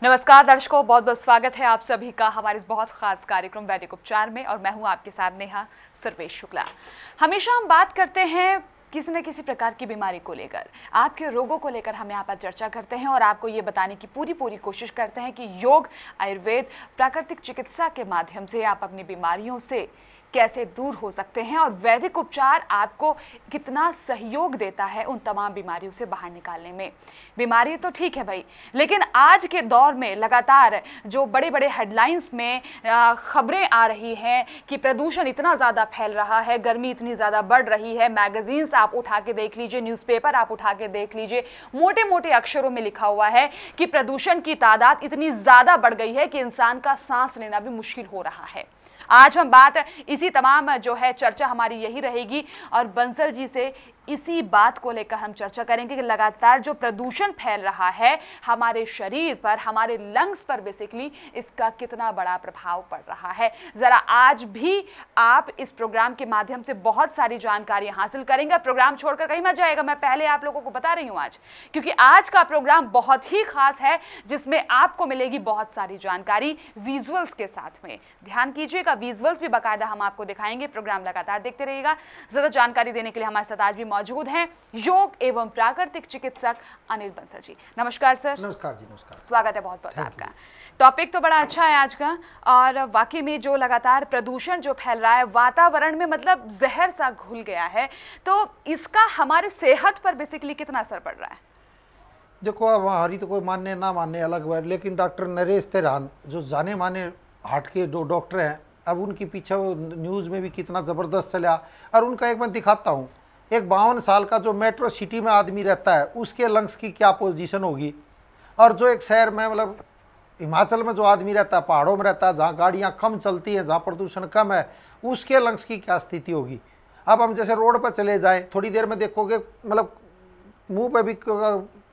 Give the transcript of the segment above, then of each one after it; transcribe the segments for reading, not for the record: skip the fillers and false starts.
नमस्कार दर्शकों, बहुत बहुत स्वागत है आप सभी का हमारे इस बहुत खास कार्यक्रम वैदिक उपचार में। और मैं हूं आपके साथ नेहा सर्वेश शुक्ला। हमेशा हम बात करते हैं किसी न किसी प्रकार की बीमारी को लेकर, आपके रोगों को लेकर हम यहाँ पर चर्चा करते हैं और आपको ये बताने की पूरी कोशिश करते हैं कि योग, आयुर्वेद, प्राकृतिक चिकित्सा के माध्यम से आप अपनी बीमारियों से कैसे दूर हो सकते हैं और वैदिक उपचार आपको कितना सहयोग देता है उन तमाम बीमारियों से बाहर निकालने में। बीमारी तो ठीक है भाई, लेकिन आज के दौर में लगातार जो बड़े बड़े हेडलाइंस में खबरें आ रही हैं कि प्रदूषण इतना ज़्यादा फैल रहा है, गर्मी इतनी ज़्यादा बढ़ रही है, मैगजीन्स आप उठा के देख लीजिए, न्यूज़पेपर आप उठा के देख लीजिए, मोटे मोटे अक्षरों में लिखा हुआ है कि प्रदूषण की तादाद इतनी ज़्यादा बढ़ गई है कि इंसान का सांस लेना भी मुश्किल हो रहा है। आज हम बात इसी तमाम जो है चर्चा हमारी यही रहेगी और बंसल जी से इसी बात को लेकर हम चर्चा करेंगे कि लगातार जो प्रदूषण फैल रहा है हमारे शरीर पर, हमारे लंग्स पर बेसिकली इसका कितना बड़ा प्रभाव पड़ रहा है। ज़रा आज भी आप इस प्रोग्राम के माध्यम से बहुत सारी जानकारी हासिल करेंगे। प्रोग्राम छोड़कर कहीं मत जाएगा, मैं पहले आप लोगों को बता रही हूँ आज, क्योंकि आज का प्रोग्राम बहुत ही खास है जिसमें आपको मिलेगी बहुत सारी जानकारी विजुअल्स के साथ में। ध्यान कीजिएगा, विजुअल्स भी बाकायदा हम आपको दिखाएंगे। प्रोग्राम लगातार देखते रहिएगा। ज़्यादा जानकारी देने के लिए हमारे साथ आज भी मौजूद हैं योग एवं प्राकृतिक चिकित्सक अनिल बंसल जी। नमस्कार सर। नमस्कार जी। नमस्कार, स्वागत है बहुत बहुत आपका। टॉपिक तो बड़ा अच्छा है आज का, और वाकई में जो लगातार प्रदूषण जो फैल रहा है वातावरण में, मतलब जहर सा घुल गया है, तो इसका हमारे सेहत पर बेसिकली कितना असर पड़ रहा है? देखो अब हमारी तो कोई मानने ना मानने अलग बात, लेकिन डॉक्टर नरेश तेरान जो जाने माने हार्ट के जो डॉक्टर हैं, अब उनके पीछे वो न्यूज़ में भी कितना ज़बरदस्त चला। और उनका एक मैं दिखाता हूँ, एक 52 साल का जो मेट्रो सिटी में आदमी रहता है उसके लंग्स की क्या पोजीशन होगी, और जो एक शहर में मतलब हिमाचल में जो आदमी रहता है, पहाड़ों में रहता है, जहाँ गाड़ियाँ कम चलती हैं, जहाँ प्रदूषण कम है, उसके लंग्स की क्या स्थिति होगी। अब हम जैसे रोड पर चले जाएं, थोड़ी देर में देखोगे मतलब मुंह पे भी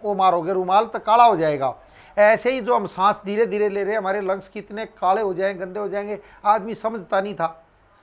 वो मारोगे रुमाल तो काला हो जाएगा। ऐसे ही जो हम सांस धीरे धीरे ले रहे हैं, हमारे लंग्स कितने काले हो जाएंगे, गंदे हो जाएंगे, आदमी समझता नहीं था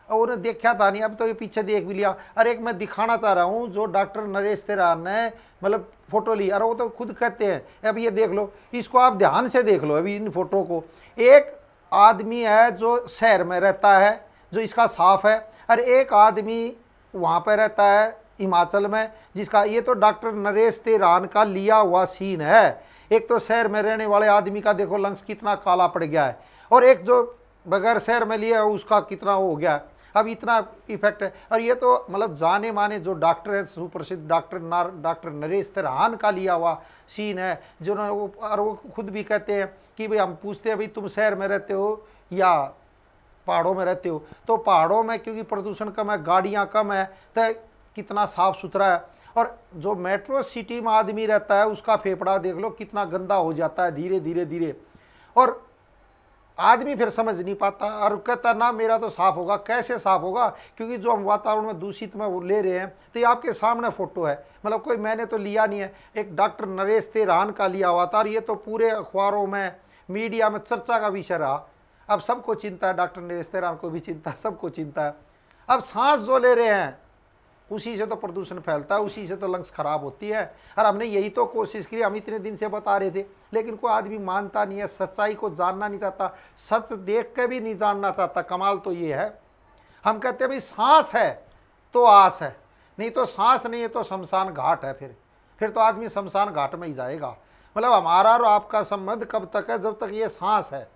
और उन्हें देखा था नहीं। अब तो ये पीछे देख भी लिया। अरे एक मैं दिखाना चाह रहा हूँ, जो डॉक्टर नरेश तेरान ने मतलब फ़ोटो ली, अरे वो तो खुद कहते हैं। अब ये देख लो, इसको आप ध्यान से देख लो अभी इन फोटो को। एक आदमी है जो शहर में रहता है, जो इसका साफ है, और एक आदमी वहाँ पर रहता है हिमाचल में, जिसका ये तो डॉक्टर नरेश तेरान का लिया हुआ सीन है। एक तो शहर में रहने वाले आदमी का देखो लंग्स कितना काला पड़ गया है, और एक जो बगैर शहर में लिया उसका कितना हो गया है। अब इतना इफेक्ट है। और ये तो मतलब जाने माने जो डॉक्टर हैं, सुप्रसिद्ध डॉक्टर नरेश तेरान का लिया हुआ सीन है, जिन्होंने वो खुद भी कहते हैं कि भाई हम पूछते हैं भाई तुम शहर में रहते हो या पहाड़ों में रहते हो, तो पहाड़ों में क्योंकि प्रदूषण कम है, गाड़ियाँ कम है, तो कितना साफ सुथरा है। और जो मेट्रो सिटी में आदमी रहता है उसका फेफड़ा देख लो कितना गंदा हो जाता है धीरे धीरे धीरे, और आदमी फिर समझ नहीं पाता और कहता ना मेरा तो साफ होगा। कैसे साफ होगा, क्योंकि जो हम वातावरण में दूषित में वो ले रहे हैं। तो ये आपके सामने फोटो है, मतलब कोई मैंने तो लिया नहीं है, एक डॉक्टर नरेश तेरान का लिया हुआ था, और ये तो पूरे अखबारों में मीडिया में चर्चा का विषय रहा। अब सबको चिंता है, डॉक्टर नरेश तेरान को भी चिंता है, सबको चिंता है। अब सांस जो ले रहे हैं उसी से तो प्रदूषण फैलता है, उसी से तो लंग्स खराब होती है। और हमने यही तो कोशिश की, हम इतने दिन से बता रहे थे, लेकिन कोई आदमी मानता नहीं है, सच्चाई को जानना नहीं चाहता, सच देख के भी नहीं जानना चाहता। कमाल तो ये है, हम कहते हैं भाई सांस है तो आस है, नहीं तो सांस नहीं है तो शमशान घाट है। फिर तो आदमी शमशान घाट में ही जाएगा। मतलब हमारा और आपका संबंध कब तक है, जब तक ये सांस है।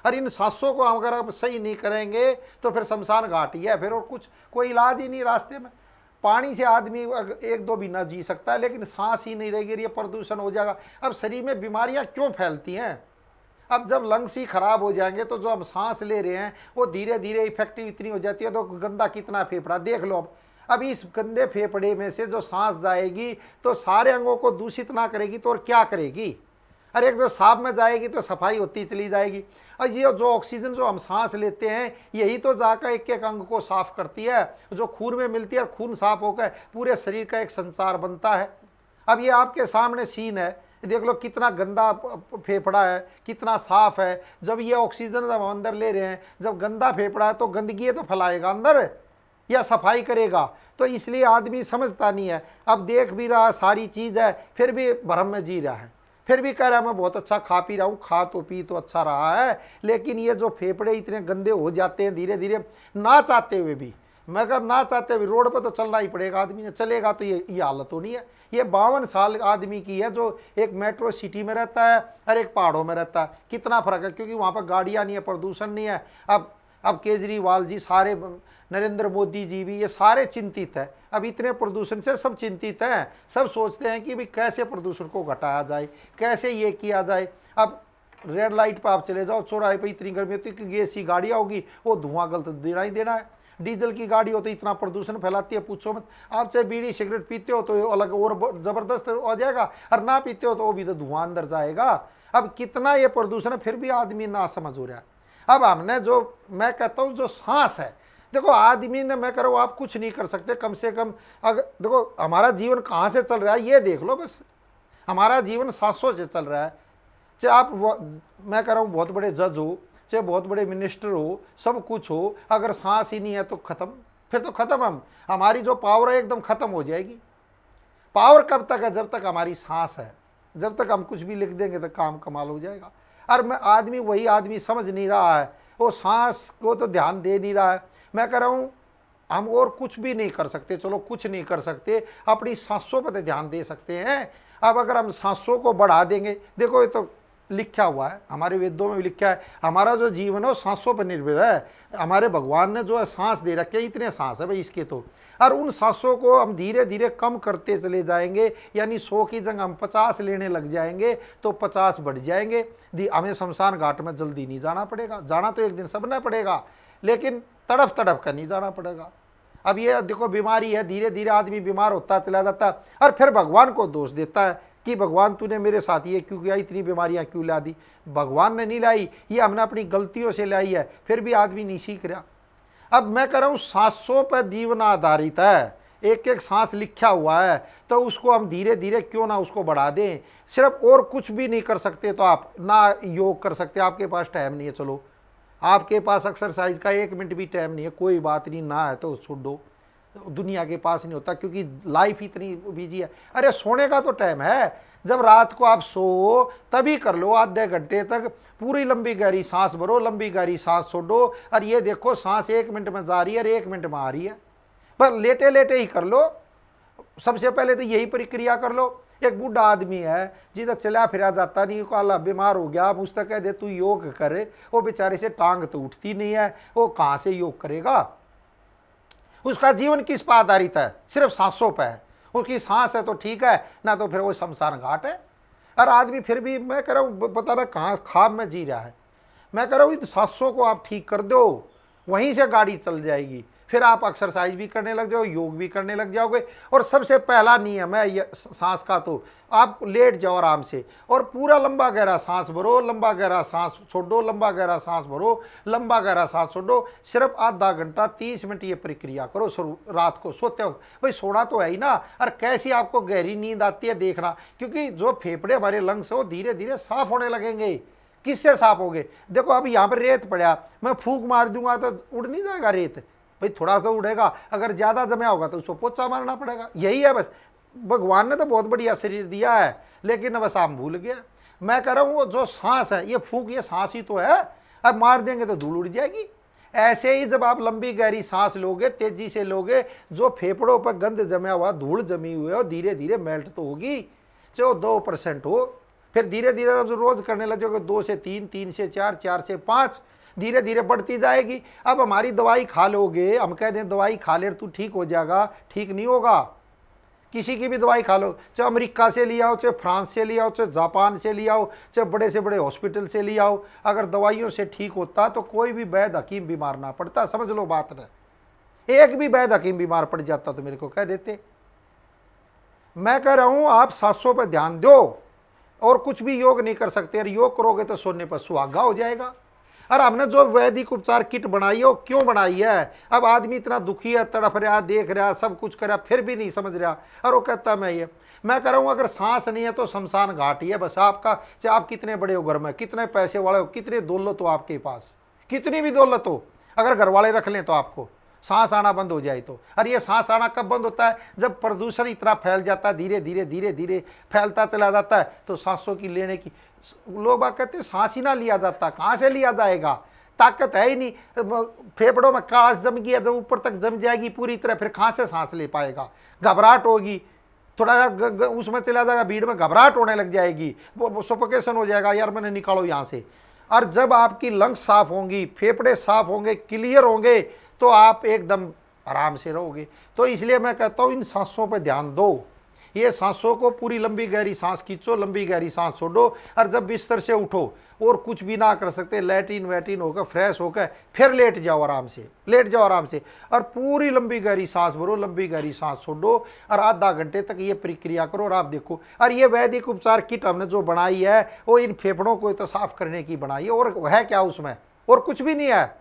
और इन सांसों को अगर हम सही नहीं करेंगे तो फिर शमशान घाट ही है फिर, और कुछ कोई इलाज ही नहीं रास्ते में। पानी से आदमी एक दो भी ना जी सकता है, लेकिन सांस ही नहीं रहेगी, ये प्रदूषण हो जाएगा। अब शरीर में बीमारियां क्यों फैलती हैं? अब जब लंग्स ही खराब हो जाएंगे तो जो हम सांस ले रहे हैं वो धीरे धीरे इफेक्टिव इतनी हो जाती है। तो गंदा कितना फेफड़ा देख लो। अब इस गंदे फेफड़े में से जो सांस जाएगी तो सारे अंगों को दूषित ना करेगी तो और क्या करेगी? और एक जो साफ में जाएगी तो सफाई होती चली जाएगी। और ये जो ऑक्सीजन जो हम सांस लेते हैं यही तो जाकर एक एक अंग को साफ करती है, जो खून में मिलती है, और खून साफ होकर पूरे शरीर का एक संचार बनता है। अब ये आपके सामने सीन है, देख लो कितना गंदा फेफड़ा है, कितना साफ है। जब ये ऑक्सीजन जब हम अंदर ले रहे हैं, जब गंदा फेफड़ा है तो गंदगी तो फैलाएगा अंदर या सफाई करेगा। तो इसलिए आदमी समझता नहीं है। अब देख भी रहा सारी चीज़ है फिर भी भ्रम में जी रहा है। फिर भी कह रहा है मैं बहुत अच्छा खा पी रहा हूँ, खा तो पी तो अच्छा रहा है, लेकिन ये जो फेफड़े इतने गंदे हो जाते हैं धीरे धीरे, ना चाहते हुए भी। मैं अगर ना चाहते हुए रोड पर तो चलना ही पड़ेगा आदमी ने, चलेगा तो ये हालत होनी है। ये 52 साल आदमी की है जो एक मेट्रो सिटी में रहता है और एक पहाड़ों में रहता है, कितना फर्क है, क्योंकि वहाँ पर गाड़ियाँ नहीं है, प्रदूषण नहीं है। अब केजरीवाल जी सारे, नरेंद्र मोदी जी भी, ये सारे चिंतित है। अब इतने प्रदूषण से सब चिंतित हैं, सब सोचते हैं कि भाई कैसे प्रदूषण को घटाया जाए, कैसे ये किया जाए। अब रेड लाइट पर आप चले जाओ, चौराहे पे इतनी गर्मी होती है कि गैस की गाड़ियाँ होगी, वो धुआं गलत देना ही देना है। डीजल की गाड़ी हो तो इतना प्रदूषण फैलाती है, पूछो मत। आप चाहे बीड़ी सिगरेट पीते हो तो अलग और जबरदस्त हो जाएगा, और ना पीते हो तो वो भी तो धुआं अंदर जाएगा। अब कितना ये प्रदूषण है, फिर भी आदमी ना समझ हो रहा है। अब हमने जो, मैं कहता हूँ जो सांस है, देखो आदमी ने, मैं कह रहा हूँ आप कुछ नहीं कर सकते, कम से कम अगर देखो हमारा जीवन कहाँ से चल रहा है ये देख लो बस। हमारा जीवन सांसों से चल रहा है। चाहे आप मैं कह रहा हूँ बहुत बड़े जज हो, चाहे बहुत बड़े मिनिस्टर हो, सब कुछ हो, अगर सांस ही नहीं है तो खत्म, फिर तो खत्म। हमारी जो पावर है एकदम खत्म हो जाएगी। पावर कब तक है? जब तक हमारी सांस है। जब तक हम कुछ भी लिख देंगे तो काम कमाल हो जाएगा। और मैं आदमी, वही आदमी समझ नहीं रहा है, वो सांस को तो ध्यान दे नहीं रहा है। मैं कह रहा हूँ हम और कुछ भी नहीं कर सकते, चलो कुछ नहीं कर सकते, अपनी सांसों पर ध्यान दे सकते हैं। अब अगर हम सांसों को बढ़ा देंगे, देखो ये तो लिखा हुआ है, हमारे वेदों में भी लिखा है, हमारा जो जीवन है वो सांसों पर निर्भर है। हमारे भगवान ने जो है सांस दे रखे, इतने सांस है भाई इसके तो, और उन सांसों को हम धीरे धीरे कम करते चले जाएंगे, यानी 100 की जगह हम 50 लेने लग जाएंगे तो 50 बढ़ जाएंगे। हमें शमशान घाट में जल्दी नहीं जाना पड़ेगा, जाना तो एक दिन सबने पड़ेगा, लेकिन तड़प तड़प कर नहीं जाना पड़ेगा। अब ये देखो बीमारी है, धीरे धीरे आदमी बीमार होता चला जाता है, और फिर भगवान को दोष देता है कि भगवान तूने मेरे साथ ये क्यों किया, इतनी बीमारियां क्यों ला दी। भगवान ने नहीं लाई, ये हमने अपनी गलतियों से लाई है, फिर भी आदमी नहीं सीख रहा। अब मैं कह रहा हूँ सांसों पर जीवन आधारित है, एक एक सांस लिखा हुआ है, तो उसको हम धीरे धीरे क्यों ना उसको बढ़ा दें। सिर्फ और कुछ भी नहीं कर सकते तो आप ना योग कर सकते, आपके पास टाइम नहीं है, चलो आपके पास एक्सरसाइज का 1 मिनट भी टाइम नहीं है, कोई बात नहीं, ना है तो छोड़ो, दुनिया के पास नहीं होता क्योंकि लाइफ इतनी बिजी है। अरे सोने का तो टाइम है, जब रात को आप सो तभी कर लो, आधे घंटे तक पूरी लंबी गहरी सांस भरो, लंबी गहरी सांस छोड़ो, और ये देखो सांस 1 मिनट में जा रही है और 1 मिनट में आ रही है, पर लेटे लेटे ही कर लो। सबसे पहले तो यही प्रक्रिया कर लो। एक बूढ़ा आदमी है जिधर चला फिरा जाता नहीं, को अल्लाह बीमार हो गया, मुझसे कह दे तू योग करे, वो बेचारे से टांग तो उठती नहीं है, वो कहाँ से योग करेगा। उसका जीवन किस पर आधारित है? सिर्फ सांसों पर है। उसकी सांस है तो ठीक है, ना तो फिर वो शमशान घाट है। और आदमी फिर भी, मैं कह रहा हूँ पता ना कहाँ ख्वाब में जी रहा है। मैं कह रहा हूँ इन सांसों को आप ठीक कर दो, वहीं से गाड़ी चल जाएगी, फिर आप एक्सरसाइज भी करने लग जाओ, योग भी करने लग जाओगे। और सबसे पहला नियम है ये सांस का, तो आप लेट जाओ आराम से और पूरा लंबा गहरा सांस भरो, लंबा गहरा सांस छोड़ो, लंबा गहरा सांस भरो, लंबा गहरा सांस छोड़ो। सिर्फ आधा घंटा 30 मिनट ये प्रक्रिया करो रात को सोते हो। भाई सोना तो है ही ना, और कैसी आपको गहरी नींद आती है देखना, क्योंकि जो फेफड़े हमारे लंग्स है वो धीरे धीरे साफ होने लगेंगे। किससे साफ होंगे? देखो अभी यहाँ पर रेत पड़ा, मैं फूंक मार दूंगा तो उड़ नहीं जाएगा रेत, भाई थोड़ा सा उड़ेगा, अगर ज़्यादा जमा होगा तो उसको पोछा मारना पड़ेगा। यही है बस। भगवान ने तो बहुत बढ़िया शरीर दिया है, लेकिन बस आप भूल गया। मैं कह रहा हूँ जो सांस है, ये फूंक, ये सांस ही तो है, अब मार देंगे तो धूल उड़ जाएगी। ऐसे ही जब आप लंबी गहरी सांस लोगे, तेजी से लोगे, जो फेफड़ों पर गंद जमा हुआ, धूल जमी हुई है, धीरे धीरे मेल्ट तो होगी, चाहे 2% हो। फिर धीरे धीरे रोज करने लगोगे, 2 से 3, 3 से 4, 4 से 5, धीरे धीरे बढ़ती जाएगी। अब हमारी दवाई खा लोगे, हम कह दें दवाई खा ले तू ठीक हो जाएगा, ठीक नहीं होगा। किसी की भी दवाई खा लो, चाहे अमेरिका से ले आओ, चाहे फ्रांस से ले आओ, चाहे जापान से ले आओ, चाहे बड़े से बड़े हॉस्पिटल से ले आओ, अगर दवाइयों से ठीक होता तो कोई भी वैद्य हकीम बीमार ना पड़ता। समझ लो बात ना, एक भी वैद्य हकीम बीमार पड़ जाता तो मेरे को कह देते। मैं कह रहा हूं आप सांसों पर ध्यान दो, और कुछ भी योग नहीं कर सकते। और योग करोगे तो सोने पर सुहागा हो जाएगा। और हमने जो वैदिक उपचार किट बनाई है वो क्यों बनाई है? अब आदमी इतना दुखी है, तड़फ रहा, देख रहा, सब कुछ कर रहा, फिर भी नहीं समझ रहा, और वो कहता मैं कह रहा हूँ अगर सांस नहीं है तो शमशान घाट ही है बस आपका। चाहे आप कितने बड़े हो, घर में कितने पैसे वाले हो, कितने दौलत हो आपके पास, कितनी भी दौलत हो, अगर घर वाले रख लें तो आपको सांस आना बंद हो जाए तो। और ये सांस आना कब बंद होता है? जब प्रदूषण इतना फैल जाता है, धीरे धीरे धीरे धीरे फैलता चला जाता है, तो सांसों की लेने की, लोग बात कहते हैं सांस ही ना लिया जाता, कहाँ से लिया जाएगा, ताकत है ही नहीं, फेफड़ों में कांस जम गया, जब ऊपर तक जम जाएगी पूरी तरह, फिर कहाँ से सांस ले पाएगा, घबराहट होगी, थोड़ा सा उसमें चला जाएगा, भीड़ में घबराहट होने लग जाएगी, वो सफोकेशन हो जाएगा, यार मैंने निकालो यहाँ से। और जब आपकी लंग्स साफ होंगी, फेफड़े साफ होंगे, क्लियर होंगे, तो आप एकदम आराम से रहोगे। तो इसलिए मैं कहता हूँ इन सांसों पर ध्यान दो, ये सांसों को पूरी लंबी गहरी सांस खींचो, लंबी गहरी सांस छोड़ो, और जब बिस्तर से उठो और कुछ भी ना कर सकते, लैट्रिन वैट्रिन होकर फ्रेश होकर फिर लेट जाओ आराम से, लेट जाओ आराम से, और पूरी लंबी गहरी सांस भरो, लंबी गहरी सांस छोड़ो, और आधा घंटे तक ये प्रक्रिया करो, और आप देखो। और ये वैदिक उपचार किट हमने जो बनाई है वो इन फेफड़ों को तो साफ करने की बनाई है, और है क्या उसमें, और कुछ भी नहीं है।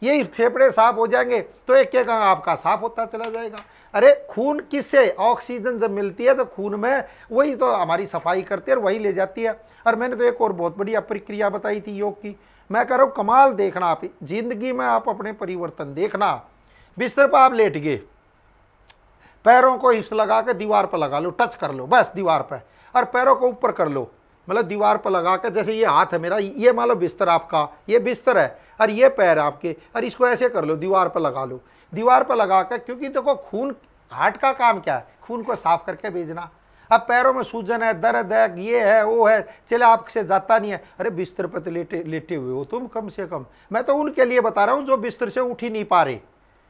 ये फेफड़े साफ हो जाएंगे तो एक एक अंग आपका साफ होता चला जाएगा। अरे खून किससे, ऑक्सीजन जब मिलती है तो खून में, वही तो हमारी सफाई करती है और वही ले जाती है। और मैंने तो एक और बहुत बढ़िया प्रक्रिया बताई थी योग की, मैं कह रहा हूँ कमाल देखना, आप जिंदगी में आप अपने परिवर्तन देखना। बिस्तर पर आप लेट गए, पैरों को हिप्स लगा के दीवार पर लगा लो, टच कर लो बस दीवार पर, और पैरों को ऊपर कर लो, मतलब दीवार पर लगा के, जैसे ये हाथ है मेरा, ये मान लो बिस्तर आपका, ये बिस्तर है, और ये पैर आपके, और इसको ऐसे कर लो, दीवार पर लगा लो, दीवार पर लगा कर, क्योंकि देखो खून, हार्ट का काम क्या है, खून को साफ करके भेजना। अब पैरों में सूजन है, दर्द है, ये है वो है, चले आपसे जाता नहीं है, अरे बिस्तर पर तो लेटे लेटे हुए हो तुम, कम से कम। मैं तो उनके लिए बता रहा हूँ जो बिस्तर से उठ ही नहीं पा रहे,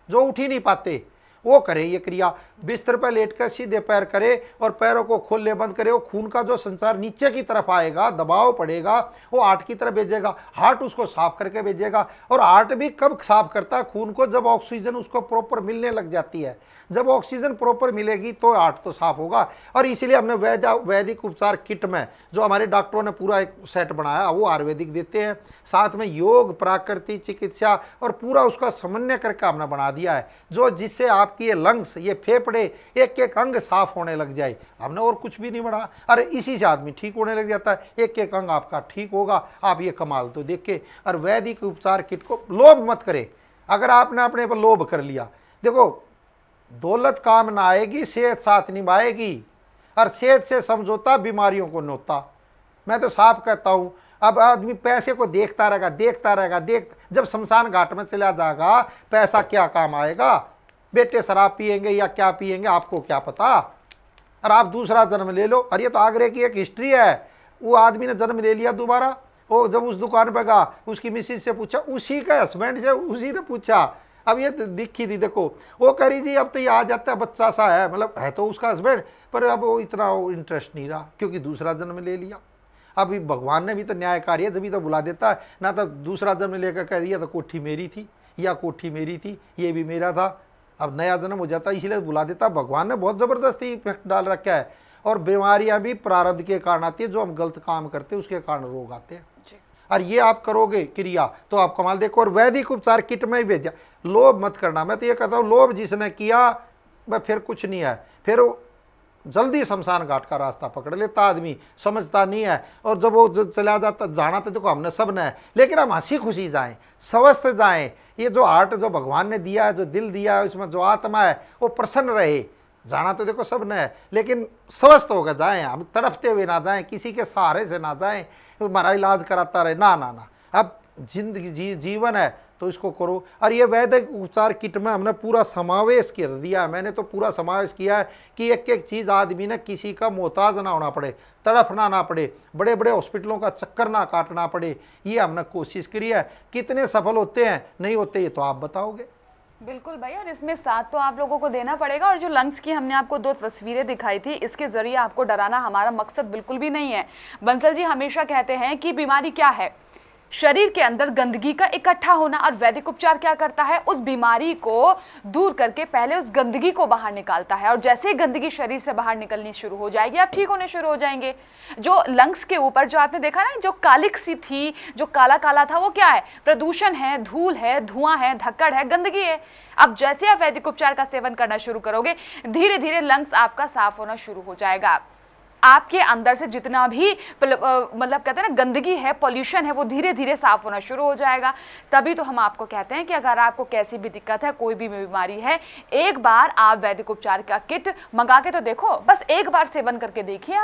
जो उठ ही नहीं पाते, वो करे ये क्रिया, बिस्तर पर लेटकर सीधे पैर करे और पैरों को खोलने बंद करे। वो खून का जो संचार नीचे की तरफ आएगा, दबाव पड़ेगा, वो हार्ट की तरफ भेजेगा, हार्ट उसको साफ करके भेजेगा। और हार्ट भी कब साफ करता है खून को, जब ऑक्सीजन उसको प्रॉपर मिलने लग जाती है। जब ऑक्सीजन प्रॉपर मिलेगी तो हार्ट तो साफ होगा। और इसीलिए हमने वैदिक उपचार किट में जो हमारे डॉक्टरों ने पूरा एक सेट बनाया, वो आयुर्वेदिक देते हैं, साथ में योग, प्राकृतिक चिकित्सा और पूरा उसका समन्वय करके हमने बना दिया है, जो जिससे आपकी ये लंग्स, ये फेफड़े, एक एक अंग साफ होने लग जाए। हमने और कुछ भी नहीं बढ़ा, अरे इसी से आदमी ठीक होने लग जाता है, एक एक अंग आपका ठीक होगा। आप ये कमाल तो देख के। और वैदिक उपचार किट को लोभ मत करे। अगर आपने अपने पर लोभ कर लिया, देखो दौलत काम ना आएगी, सेहत साथ निभाएगी, और सेहत से समझौता बीमारियों को नोता। मैं तो साफ कहता हूँ, अब आदमी पैसे को देखता रहेगा, देखता रहेगा, जब शमशान घाट में चला जाएगा, पैसा क्या काम आएगा? बेटे शराब पिएंगे या क्या पिएंगे, आपको क्या पता। और आप दूसरा जन्म ले लो। और ये तो आगरे की एक हिस्ट्री है, वो आदमी ने जन्म ले लिया दोबारा, वो जब उस दुकान पर गया, उसकी मिसिज से पूछा, उसी का हस्बैंड से उसी ने पूछा, अब ये तो दिखी थी, देखो वो कह रही जी अब तो ये आ जाता है, बच्चा सा है, मतलब है तो उसका हस्बैंड, पर अब वो इतना इंटरेस्ट नहीं रहा क्योंकि दूसरा जन्म ले लिया। अभी भगवान ने भी तो न्यायकारी है, जब तो बुला देता है ना, तो दूसरा जन्म लेकर कह दिया तो कोठी मेरी थी या कोठी मेरी थी, ये भी मेरा था, अब नया जन्म हो जाता, इसलिए बुला देता। भगवान ने बहुत ज़बरदस्ती इफेक्ट डाल रखा है। और बीमारियां भी प्रारब्ध के कारण आती है, जो हम गलत काम करते हैं उसके कारण रोग आते हैं। और ये आप करोगे क्रिया तो आप कमाल देखो। और वैदिक उपचार किट में ही भेजा, लोभ मत करना। मैं तो ये कहता हूँ, लोभ जिसने किया वह फिर कुछ नहीं है, फिर जल्दी शमशान घाट का रास्ता पकड़ लेता आदमी, समझता नहीं है। और जब वो चला जाता, जाना तो देखो हमने सब ने है, लेकिन हम हंसी खुशी जाएं, स्वस्थ जाएं। ये जो हार्ट जो भगवान ने दिया है, जो दिल दिया है, उसमें जो आत्मा है वो प्रसन्न रहे। जाना तो देखो सब ने है, लेकिन स्वस्थ होकर जाएं, हम तड़पते हुए ना जाएं, किसी के सहारे से ना जाएं, हमारा इलाज कराता रहे, ना ना ना। अब जिंदगी जीवन है तो इसको करो। और ये वैदिक उपचार किट में हमने पूरा समावेश कर दिया है, मैंने तो पूरा समावेश किया है कि एक एक चीज़ आदमी ने किसी का मोहताज ना होना पड़े, तड़फना ना पड़े, बड़े बड़े हॉस्पिटलों का चक्कर ना काटना पड़े। ये हमने कोशिश करी है। कितने सफल होते हैं नहीं होते ये तो आप बताओगे। बिल्कुल भाई, और इसमें साथ तो आप लोगों को देना पड़ेगा। और जो लंग्स की हमने आपको 2 तस्वीरें दिखाई थी, इसके जरिए आपको डराना हमारा मकसद बिल्कुल भी नहीं है। बंसल जी हमेशा कहते हैं कि बीमारी क्या है, शरीर के अंदर गंदगी का इकट्ठा होना। और वैदिक उपचार क्या करता है, उस बीमारी को दूर करके पहले उस गंदगी को बाहर निकालता है। और जैसे ही गंदगी शरीर से बाहर निकलनी शुरू हो जाएगी, आप ठीक होने शुरू हो जाएंगे। जो लंग्स के ऊपर जो आपने देखा ना, जो कालिक सी थी, जो काला काला था, वो क्या है, प्रदूषण है, धूल है, धुआं है, धक्कड़ है, गंदगी है। अब जैसे आप वैदिक उपचार का सेवन करना शुरू करोगे, धीरे धीरे लंग्स आपका साफ होना शुरू हो जाएगा। आपके अंदर से जितना भी मतलब कहते हैं ना गंदगी है, पॉल्यूशन है, वो धीरे धीरे साफ होना शुरू हो जाएगा। तभी तो हम आपको कहते हैं कि अगर आपको कैसी भी दिक्कत है, कोई भी बीमारी है, एक बार आप वैदिक उपचार का किट मंगा के तो देखो, बस एक बार सेवन करके देखिए।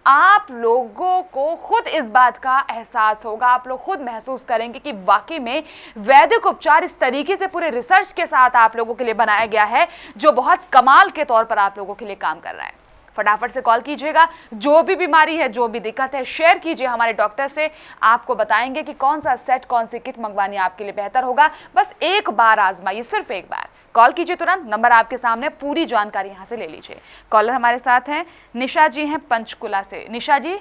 आप लोगों को खुद इस बात का एहसास होगा, आप लोग खुद महसूस करेंगे कि वाकई में वैदिक उपचार इस तरीके से पूरे रिसर्च के साथ आप लोगों के लिए बनाया गया है जो बहुत कमाल के तौर पर आप लोगों के लिए काम कर रहा है। फटाफट से कॉल कीजिएगा, जो भी बीमारी है, जो भी दिक्कत है, शेयर कीजिए हमारे डॉक्टर से। आपको बताएंगे कि कौन सा सेट, कौन सी किट मंगवानी आपके लिए बेहतर होगा। बस एक बार आजमाइए, सिर्फ एक बार। कॉल कीजिए तुरंत, नंबर आपके सामने, पूरी जानकारी यहां से ले लीजिए। कॉलर हमारे साथ हैं, निशा जी हैं पंचकुला से। निशा जी,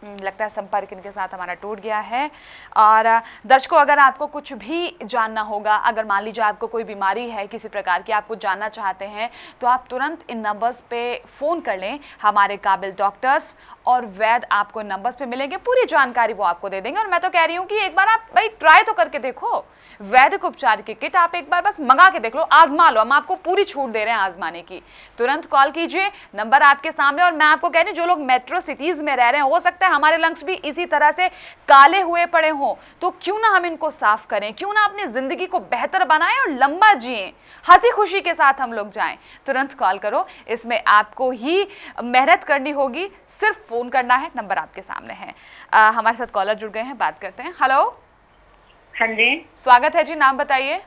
लगता है संपर्क इनके साथ हमारा टूट गया है। और दर्शकों, अगर आपको कुछ भी जानना होगा, अगर मान लीजिए आपको कोई बीमारी है किसी प्रकार की, आप कुछ जानना चाहते हैं, तो आप तुरंत इन नंबर्स पे फ़ोन कर लें। हमारे काबिल डॉक्टर्स और वैद्य आपको नंबर्स पे मिलेंगे, पूरी जानकारी वो आपको दे देंगे। और मैं तो कह रही हूँ कि एक बार आप भाई ट्राई तो करके देखो, वैदिक उपचार की किट आप एक बार बस मंगा के देख लो, आजमा लो। हम आपको पूरी छूट दे रहे हैं आजमाने की। तुरंत कॉल कीजिए, नंबर आपके सामने। और मैं आपको कह रही हूँ, जो लोग मेट्रो सिटीज में रह रहे हैं, हो सकता है हमारे लंग्स भी इसी तरह से काले हुए पड़े हों, तो क्यों ना हम इनको साफ करें, क्यों ना अपनी जिंदगी को बेहतर बनाएं और लंबा जिएं, हंसी खुशी के साथ हम लोग जाएं। तुरंत कॉल करो, इसमें आपको ही मेहनत करनी होगी, सिर्फ फोन करना है, नंबर आपके सामने है। हमारे साथ कॉलर जुड़ गए हैं, बात करते हैं। हेलो। हाँ जी, स्वागत है जी, नाम बताइए।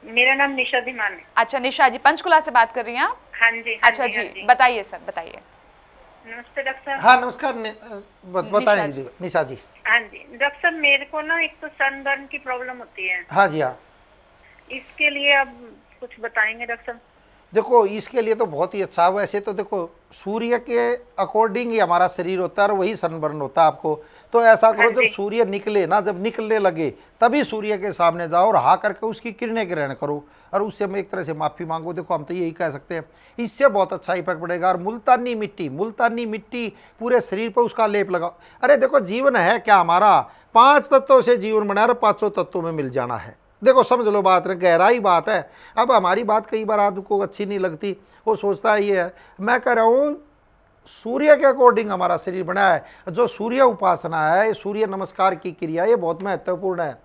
मेरा नाम निशा धीमान है। अच्छा निशा जी, पंचकुला से बात कर रही हैं आप? हाँ जी। अच्छा जी, बताइए सर, बताइए। नमस्ते डॉक्टर साहब। हाँ नमस्कार, बताएं निशा जी, निशा जी। हाँ जी डॉक्टर साहब, मेरे को ना एक तो सनबर्न की प्रॉब्लम होती है। हाँ जी हाँ। इसके लिए आप कुछ बताएंगे डॉक्टर साहब? देखो, इसके लिए तो बहुत ही अच्छा है। वैसे तो देखो, सूर्य के अकॉर्डिंग ही हमारा शरीर होता है और वही सनबर्न होता है आपको। तो ऐसा करो, जब सूर्य निकले ना, जब निकलने लगे, तभी सूर्य के सामने जाओ और हाँ करके उसकी किरणें ग्रहण करो और उससे मैं एक तरह से माफ़ी मांगो। देखो, हम तो यही कह सकते हैं, इससे बहुत अच्छा इफेक्ट पड़ेगा। और मुल्तानी मिट्टी पूरे शरीर पर उसका लेप लगाओ। अरे देखो, जीवन है क्या हमारा, 5 तत्वों से जीवन बना और 500 तत्वों में मिल जाना है। देखो, समझ लो बात, गहराई बात है। अब हमारी बात कई बार आदमी को अच्छी नहीं लगती, वो सोचता है ये है। मैं कह रहा हूँ, सूर्य के अकॉर्डिंग हमारा शरीर बना है। जो सूर्य उपासना है, सूर्य नमस्कार की क्रिया, ये बहुत महत्वपूर्ण है।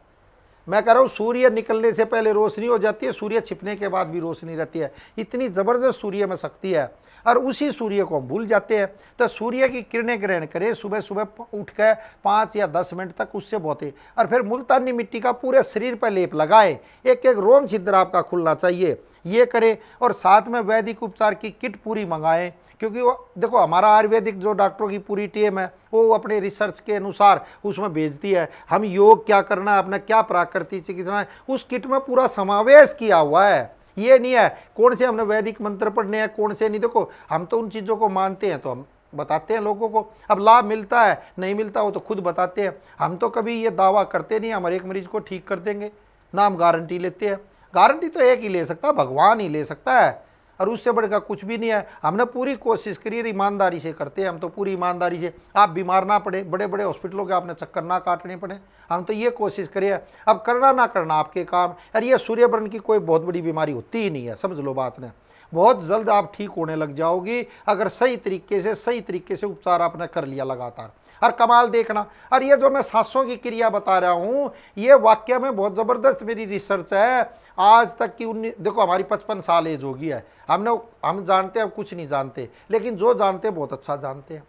मैं कह रहा हूँ, सूर्य निकलने से पहले रोशनी हो जाती है, सूर्य छिपने के बाद भी रोशनी रहती है। इतनी ज़बरदस्त सूर्य में शक्ति है और उसी सूर्य को हम भूल जाते हैं। तो सूर्य की किरणें ग्रहण करें सुबह सुबह उठ कर 5 या 10 मिनट तक, उससे बहुत है। और फिर मुल्तानी मिट्टी का पूरे शरीर पर लेप लगाएं, एक एक रोम छिद्र आपका खुलना चाहिए, ये करें। और साथ में वैदिक उपचार की किट पूरी मंगाएं, क्योंकि वो देखो, हमारा आयुर्वेदिक जो डॉक्टरों की पूरी टीम है, वो अपने रिसर्च के अनुसार उसमें भेजती है। हम योग क्या करना है, अपना क्या प्राकृतिक चिकित्सा है, उस किट में पूरा समावेश किया हुआ है। ये नहीं है कौन से हमने वैदिक मंत्र पढ़ने हैं, कौन से नहीं। देखो, हम तो उन चीज़ों को मानते हैं तो हम बताते हैं लोगों को। अब लाभ मिलता है नहीं मिलता, वो तो खुद बताते हैं। हम तो कभी ये दावा करते नहीं हम हर एक मरीज को ठीक कर देंगे, ना हम गारंटी लेते हैं। गारंटी तो एक ही ले सकता है, भगवान ही ले सकता है, और उससे बढ़कर कुछ भी नहीं है। हमने पूरी कोशिश करी, ईमानदारी से करते हैं हम तो, पूरी ईमानदारी से। आप बीमार ना पड़े, बड़े बड़े हॉस्पिटलों के आपने चक्कर ना काटने पड़े, हम तो ये कोशिश करिए। अब करना ना करना आपके काम। और ये सूर्यग्रहण की कोई बहुत बड़ी बीमारी होती ही नहीं है, समझ लो बात ने। बहुत जल्द आप ठीक होने लग जाओगी अगर सही तरीके से उपचार आपने कर लिया लगातार। और कमाल देखना। और ये जो मैं सांसों की क्रिया बता रहा हूँ, ये वाकई में बहुत ज़बरदस्त मेरी रिसर्च है। आज तक की देखो, हमारी 55 साल एज होगी है। हम जानते हैं, कुछ नहीं जानते, लेकिन जो जानते हैं बहुत अच्छा जानते हैं।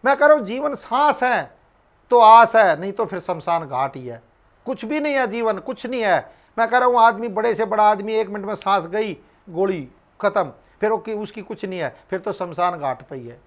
मैं कह रहा हूँ, जीवन सांस है तो आस है, नहीं तो फिर शमशान घाट ही है। कुछ भी नहीं है जीवन, कुछ नहीं है। मैं कह रहा हूँ, आदमी बड़े से बड़ा आदमी 1 मिनट में सांस गई, गोली खत्म, फिर उसकी कुछ नहीं है, फिर तो शमशान घाट पर ही है।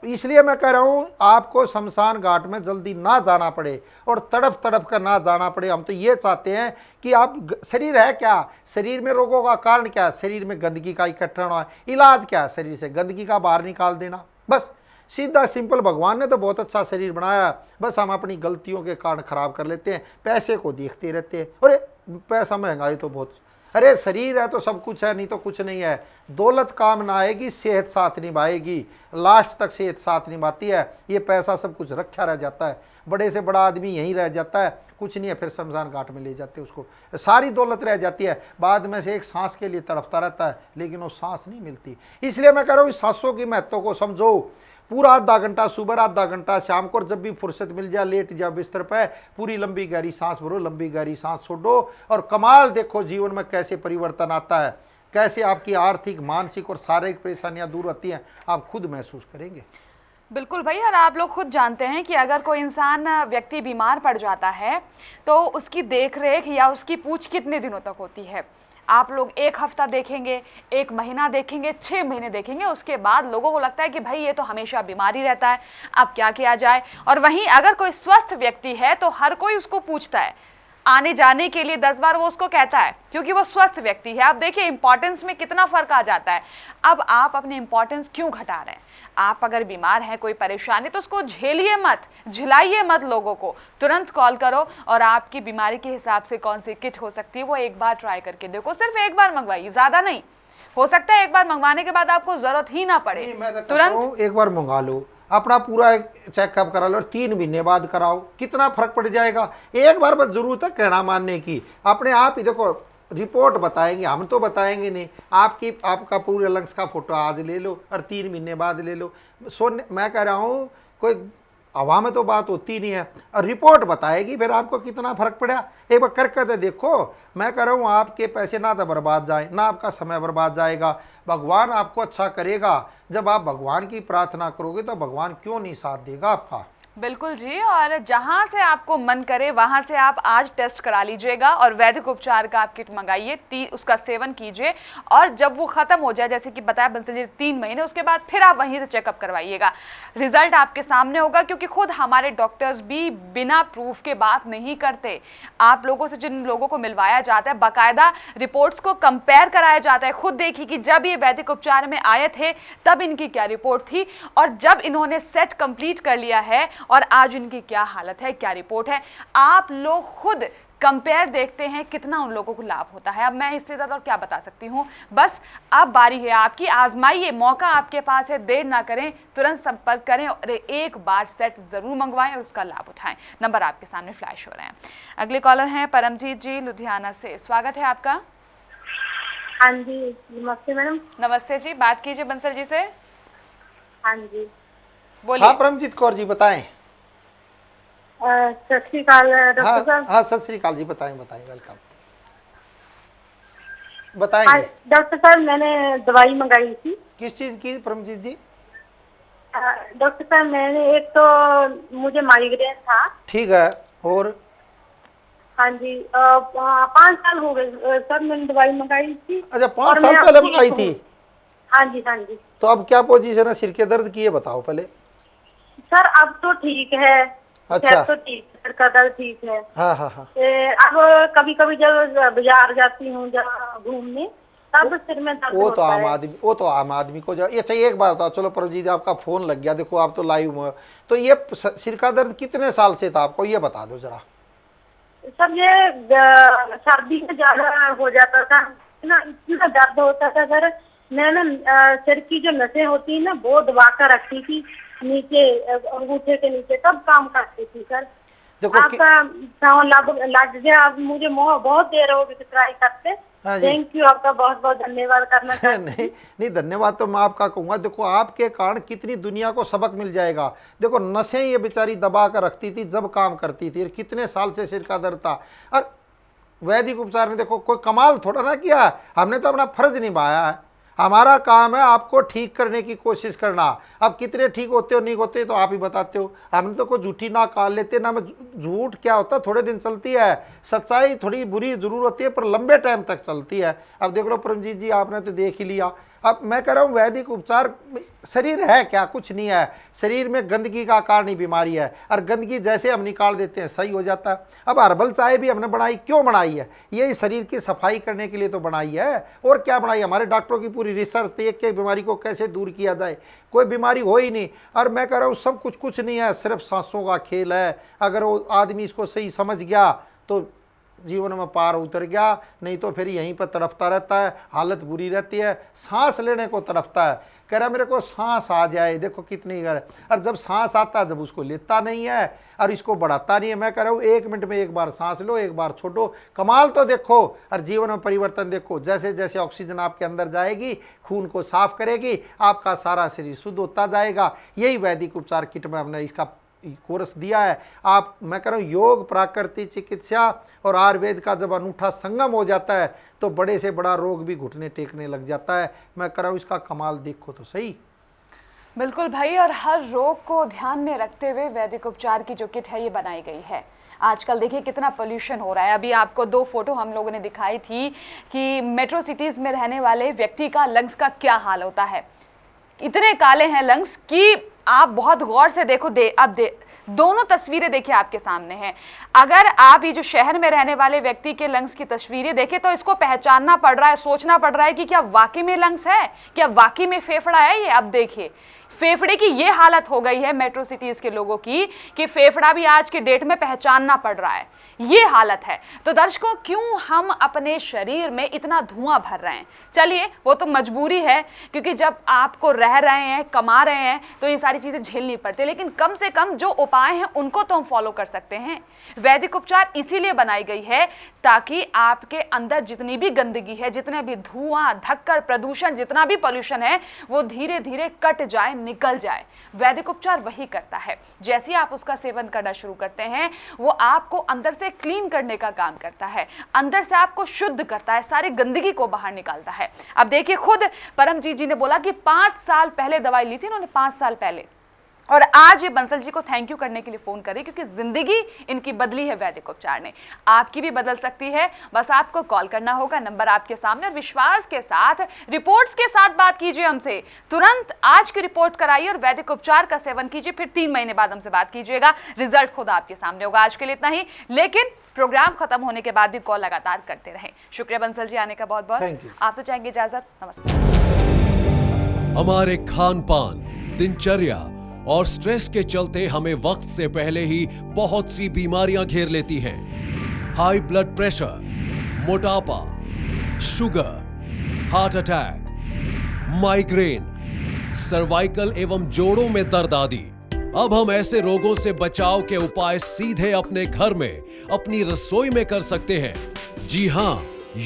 इसलिए मैं कह रहा हूँ, आपको शमशान घाट में जल्दी ना जाना पड़े और तड़प तड़प कर ना जाना पड़े। हम तो ये चाहते हैं कि आप, शरीर है क्या, शरीर में रोगों का कारण क्या है, शरीर में गंदगी का इकट्ठा होना है। इलाज क्या है, शरीर से गंदगी का बाहर निकाल देना, बस सीधा सिंपल। भगवान ने तो बहुत अच्छा शरीर बनाया, बस हम अपनी गलतियों के कारण खराब कर लेते हैं, पैसे को देखते रहते हैं। अरे पैसा, महंगाई तो बहुत, अरे शरीर है तो सब कुछ है, नहीं तो कुछ नहीं है। दौलत काम ना आएगी, सेहत साथ निभाएगी, लास्ट तक सेहत साथ निभाती है। ये पैसा सब कुछ रखा रह जाता है, बड़े से बड़ा आदमी यहीं रह जाता है, कुछ नहीं है, फिर शमशान घाट में ले जाते हैं उसको, सारी दौलत रह जाती है। बाद में से एक सांस के लिए तड़पता रहता है, लेकिन वो सांस नहीं मिलती। इसलिए मैं कह रहा हूँ, इस सांसों की महत्व को समझो। पूरा आधा घंटा सुबह, आधा घंटा शाम को, और जब भी फुर्सत मिल जाए लेट जाओ बिस्तर पे, पूरी लंबी गहरी सांस भरो, लंबी गहरी सांस छोड़ो, और कमाल देखो जीवन में कैसे परिवर्तन आता है, कैसे आपकी आर्थिक, मानसिक और शारीरिक परेशानियां दूर होती हैं, आप खुद महसूस करेंगे। बिल्कुल भाई, और आप लोग खुद जानते हैं कि अगर कोई इंसान व्यक्ति बीमार पड़ जाता है तो उसकी देख रेख या उसकी पूछ कितने दिनों तक होती है। आप लोग 1 हफ्ता देखेंगे, 1 महीना देखेंगे, 6 महीने देखेंगे, उसके बाद लोगों को लगता है कि भाई ये तो हमेशा बीमारी रहता है, अब क्या किया जाए। और वहीं अगर कोई स्वस्थ व्यक्ति है तो हर कोई उसको पूछता है, आने जाने के लिए 10 बार वो उसको कहता है, क्योंकि वो स्वस्थ व्यक्ति है। अब देखिए इंपॉर्टेंस में कितना फर्क आ जाता है। अब आप अपनी इंपॉर्टेंस क्यों घटा रहे हैं? आप अगर बीमार हैं, कोई परेशानी, तो उसको झेलिए मत, झिलाइए मत लोगों को, तुरंत कॉल करो और आपकी बीमारी के हिसाब से कौन सी किट हो सकती है वो एक बार ट्राई करके देखो। सिर्फ एक बार मंगवाइए, ज्यादा नहीं। हो सकता है एक बार मंगवाने के बाद आपको जरूरत ही ना पड़े, तुरंत एक बार मंगा लो, अपना पूरा चेकअप करा लो, और 3 महीने बाद कराओ, कितना फर्क पड़ जाएगा। एक बार बस जरूरत है कहना मानने की, अपने आप ही देखो रिपोर्ट बताएंगे, हम तो बताएंगे नहीं। आपका पूरे लंग्स का फोटो आज ले लो और 3 महीने बाद ले लो। मैं कह रहा हूँ कोई हवा में तो बात होती नहीं है, और रिपोर्ट बताएगी फिर आपको कितना फर्क पड़ा। एक बार करके तो देखो। मैं कह रहा हूँ आपके पैसे ना तो बर्बाद जाए, ना आपका समय बर्बाद जाएगा, भगवान आपको अच्छा करेगा। जब आप भगवान की प्रार्थना करोगे तो भगवान क्यों नहीं साथ देगा आपका। बिल्कुल जी, और जहां से आपको मन करे वहां से आप आज टेस्ट करा लीजिएगा और वैदिक उपचार का आप किट मंगाइए, उसका सेवन कीजिए, और जब वो खत्म हो जाए, जैसे कि बताया बंसल जी 3 महीने, उसके बाद फिर आप वहीं से चेकअप करवाइएगा। रिजल्ट आपके सामने होगा, क्योंकि खुद हमारे डॉक्टर्स भी बिना प्रूफ के बात नहीं करते। आप लोगों से, जिन लोगों को मिलवाया जाता है, बाकायदा रिपोर्ट्स को कंपेयर कराया जाता है। खुद देखिए कि जब ये वैदिक उपचार में आए थे तब इनकी क्या रिपोर्ट थी, और जब इन्होंने सेट कंप्लीट कर लिया है और आज उनकी क्या हालत है, क्या रिपोर्ट है। आप लोग खुद कंपेयर देखते हैं कितना उन लोगों को लाभ होता है। अब मैं इससे ज़्यादा और क्या बता सकती हूँ। बस अब बारी है आपकी, आजमाइए, मौका आपके पास है, देर ना करें, तुरंत संपर्क करें और एक बार सेट ज़रूर मंगवाएं और उसका लाभ उठाएं। नंबर आपके सामने फ्लैश हो रहे हैं। अगले कॉलर हैं परमजीत जी लुधियाना से, स्वागत है आपका। हाँ जी, नमस्ते मैडम। नमस्ते जी, बात कीजिए बंसल जी से। हाँ जी बोलिए। हाँ परमजीत कौर जी बताएं। सत श्री अकाल डॉक्टर साहब। हाँ सत श्री अकाल जी, बताएं वेलकम, बताएंगे। डॉक्टर साहब मैंने दवाई मंगाई थी। किस चीज की परमजीत जी? डॉक्टर साहब मैंने, एक तो मुझे माइग्रेन था। ठीक है, और? हाँ जी, 5 साल हो गए सर, मैंने दवाई मंगाई थी। अच्छा, 5 साल पहले मंगाई थी? हाँ जी हाँ जी। तो अब क्या पोजीशन है सिर के दर्द की, ये बताओ पहले। सर अब तो ठीक है। अच्छा, तो ठीक, सर का दर्द ठीक है। हाँ हाँ हाँ। अब कभी कभी जब बाजार जाती हूँ जब घूमने, तब सिर में दर्द वो होता है। वो तो आम आदमी को अच्छा एक बात बताओ, चलो परमजीत आपका फोन लग गया, देखो आप तो लाइव में, तो ये सिर का दर्द कितने साल से था आपको, ये बता दो जरा। सर ये सर्दी में ज्यादा हो जाता था ना, इतना दर्द होता था सर। मैं ना सिर की जो नसें होती है ना, वो दबा कर रखती थी नीचे, अंगूठे के नीचे, तब काम करती थी सर। आपका लग गया। अब मुझे बहुत देर हो गई ट्राई करते। थैंक यू, आपका बहुत बहुत धन्यवाद करना चाहती। नहीं धन्यवाद तो मैं आपका कहूँगा। देखो आपके कारण कितनी दुनिया को सबक मिल जाएगा। देखो नसें ये बेचारी दबा कर रखती थी जब काम करती थी, कितने साल से सिर का दर्द था, और वैदिक उपचार ने देखो कोई कमाल थोड़ा ना किया, हमने तो अपना फर्ज निभाया है। हमारा काम है आपको ठीक करने की कोशिश करना। अब कितने ठीक होते हो नहीं होते तो आप ही बताते हो। हमने तो कोई झूठी ना काल लेते ना, में झूठ क्या होता है, थोड़े दिन चलती है, सच्चाई थोड़ी बुरी जरूर होती है पर लंबे टाइम तक चलती है। अब देख लो परमजीत जी, आपने तो देख ही लिया। अब मैं कह रहा हूँ वैदिक उपचार, शरीर है क्या, कुछ नहीं है। शरीर में गंदगी का कारण ही बीमारी है, और गंदगी जैसे हम निकाल देते हैं सही हो जाता है। अब हर्बल चाय भी हमने बनाई, क्यों बनाई है? यही शरीर की सफाई करने के लिए तो बनाई है, और क्या बनाई? हमारे डॉक्टरों की पूरी रिसर्च थी कि बीमारी को कैसे दूर किया जाए। कोई बीमारी हो ही नहीं। और मैं कह रहा हूँ सब कुछ नहीं है, सिर्फ सांसों का खेल है। अगर वो आदमी इसको सही समझ गया तो जीवन में पार उतर गया, नहीं तो फिर यहीं पर तड़पता रहता है, हालत बुरी रहती है, सांस लेने को तड़पता है, कह रहा मेरे को सांस आ जाए। देखो कितनी कर, और जब सांस आता है जब उसको लेता नहीं है और इसको बढ़ाता नहीं है। मैं कह रहा हूँ 1 मिनट में एक बार सांस लो, एक बार छोड़ो, कमाल तो देखो और जीवन में परिवर्तन देखो। जैसे जैसे ऑक्सीजन आपके अंदर जाएगी, खून को साफ करेगी, आपका सारा शरीर शुद्ध होता जाएगा। यही वैदिक उपचार किट में हमने इसका कोर्स दिया है। आप, मैं कह रहा हूँ, योग, प्राकृतिक चिकित्सा और आयुर्वेद का जब अनूठा संगम हो जाता है तो बड़े से बड़ा रोग भी घुटने टेकने लग जाता है। मैं कह रहा हूँ इसका कमाल देखो तो सही। बिल्कुल भाई, और हर रोग को ध्यान में रखते हुए वैदिक उपचार की जो किट है ये बनाई गई है। आजकल देखिए कितना पोल्यूशन हो रहा है। अभी आपको 2 फोटो हम लोगों ने दिखाई थी कि मेट्रो सिटीज़ में रहने वाले व्यक्ति का लंग्स का क्या हाल होता है। इतने काले हैं लंग्स कि आप बहुत गौर से देखो, दोनों तस्वीरें देखिए आपके सामने हैं। अगर आप ये जो शहर में रहने वाले व्यक्ति के लंग्स की तस्वीरें देखें तो इसको पहचानना पड़ रहा है, सोचना पड़ रहा है कि क्या वाकई में लंग्स है, क्या वाकई में फेफड़ा है ये। अब देखिए फेफड़े की ये हालत हो गई है मेट्रो सिटीज के लोगों की कि फेफड़ा भी आज के डेट में पहचानना पड़ रहा है, ये हालत है। तो दर्शकों, क्यों हम अपने शरीर में इतना धुआं भर रहे हैं? चलिए वो तो मजबूरी है, क्योंकि जब आपको रह रहे हैं, कमा रहे हैं, तो ये सारी चीजें झेलनी पड़ती है, लेकिन कम से कम जो उपाय हैं उनको तो हम फॉलो कर सकते हैं। वैदिक उपचार इसीलिए बनाई गई है ताकि आपके अंदर जितनी भी गंदगी है, जितने भी धुआं, धक्कड़, प्रदूषण, जितना भी पॉल्यूशन है, वो धीरे धीरे कट जाए, निकल जाए। वैदिक उपचार वही करता है। जैसे आप उसका सेवन करना शुरू करते हैं, वो आपको अंदर से क्लीन करने का काम करता है, अंदर से आपको शुद्ध करता है, सारी गंदगी को बाहर निकालता है। अब देखिए, खुद परमजीत जी ने बोला कि 5 साल पहले दवाई ली थी उन्होंने, 5 साल पहले, और आज ये बंसल जी को थैंक यू करने के लिए फोन करें क्योंकि जिंदगी इनकी बदली है वैदिक उपचार ने। आपकी भी बदल सकती है, बस आपको कॉल करना होगा, नंबर आपके सामने, और विश्वास के साथ, रिपोर्ट्स के साथ बात कीजिए हमसे। तुरंत आज की रिपोर्ट कराइए और वैदिक उपचार का सेवन कीजिए, फिर 3 महीने बाद हमसे बात कीजिएगा, रिजल्ट खुद आपके सामने होगा। आज के लिए इतना ही, लेकिन प्रोग्राम खत्म होने के बाद भी कॉल लगातार करते रहें। शुक्रिया बंसल जी आने का बहुत बहुत। आपसे चाहेंगे इजाजत, नमस्कार। हमारे खान पान, दिनचर्या और स्ट्रेस के चलते हमें वक्त से पहले ही बहुत सी बीमारियां घेर लेती हैं। हाई ब्लड प्रेशर, मोटापा, sugar, heart attack, migraine, cervical एवं जोड़ों में दर्द आदि। अब हम ऐसे रोगों से बचाव के उपाय सीधे अपने घर में, अपनी रसोई में कर सकते हैं। जी हां,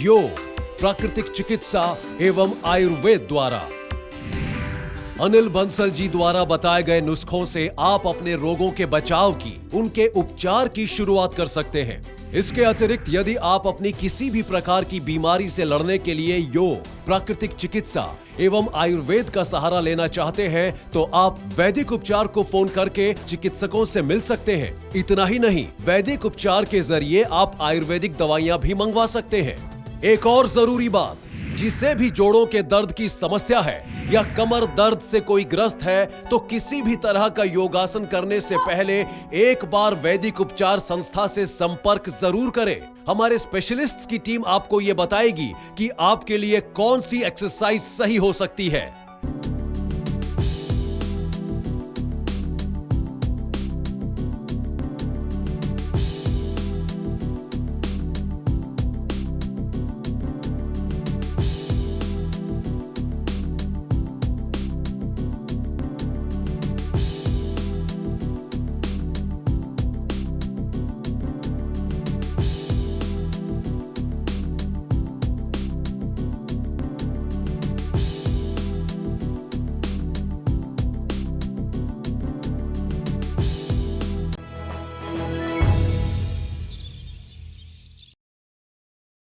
योग, प्राकृतिक चिकित्सा एवं आयुर्वेद द्वारा। अनिल बंसल जी द्वारा बताए गए नुस्खों से आप अपने रोगों के बचाव की, उनके उपचार की शुरुआत कर सकते हैं। इसके अतिरिक्त यदि आप अपनी किसी भी प्रकार की बीमारी से लड़ने के लिए योग, प्राकृतिक चिकित्सा एवं आयुर्वेद का सहारा लेना चाहते हैं तो आप वैदिक उपचार को फोन करके चिकित्सकों से मिल सकते हैं। इतना ही नहीं, वैदिक उपचार के जरिए आप आयुर्वेदिक दवाइयां भी मंगवा सकते हैं। एक और जरूरी बात, जिसे भी जोड़ों के दर्द की समस्या है या कमर दर्द से कोई ग्रस्त है तो किसी भी तरह का योगासन करने से पहले एक बार वैदिक उपचार संस्था से संपर्क जरूर करें। हमारे स्पेशलिस्ट्स की टीम आपको ये बताएगी कि आपके लिए कौन सी एक्सरसाइज सही हो सकती है।